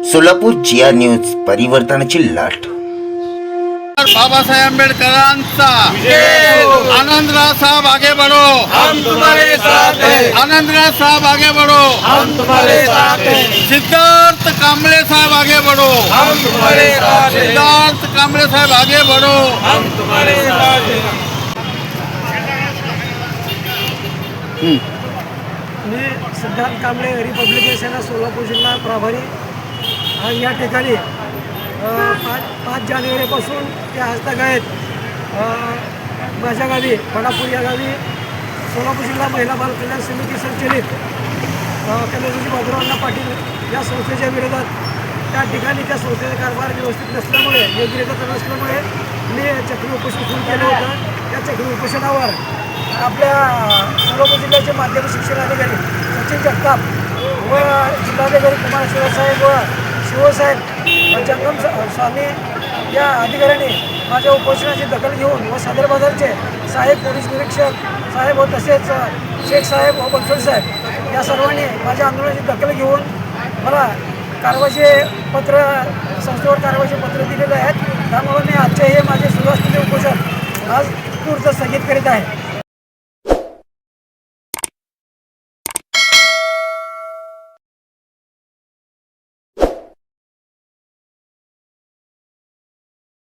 सोलापूर जिया news, परिवर्तनाची लाट. बाबासाहेब आंबेडकरांचा आनंदराव साहब आगे बढ़ो, हम तुम्हारे साथ हैं, आनंदराव साहब आगे बढ़ो, हम तुम्हारे साथ हैं, सिद्धार्थ कांबळे साहब आगे बढ़ो, हम तुम्हारे साथ हैं, सिद्धार्थ कांबळे साहब आगे बढ़ो. हम तुम्हारे साथ हैं. मी सिद्धार्थ कांबळे रिपब्लिकन सेना सोलापूर जिल्हा प्रभारी. आज या ठिकाणी 5 जानेवारीपासून ते आज तक आहेत माझ्या गावी पडापूर या गावी सोलापूर जिल्हा महिला बाल कल्याण समिती संचलित कन्याजी बाबूराव पाटील या संस्थेच्या विरोधात त्या ठिकाणी त्या संस्थेचा कारभार व्यवस्थित नसल्यामुळे योग्यरित्या नसल्यामुळे मी चक्री उपोषण सुरू केलं होतं. त्या चक्री उपोषणावर आपल्या सोलापूर जिल्ह्याचे माध्यमिक शिक्षण अधिकारी सचिन जगताप व जिल्हाधिकारी कुमार शिवसाहेब व शिवसाहेब जंगम स्वामी या अधिकाऱ्यांनी माझ्या उपोषणाची दखल घेऊन व सदर बाजारचे साहेब पोलीस निरीक्षक साहेब व तसेच शेख साहेब व बनसोड साहेब या सर्वांनी माझ्या आंदोलनाची दखल घेऊन मला कारवाईचे पत्र संस्थेवर कारवाईचे पत्र दिलेले आहेत. त्यामुळे मी आजचे हे माझे सुरू असलेले उपोषण आज तूर्त स्थगित करीत आहे.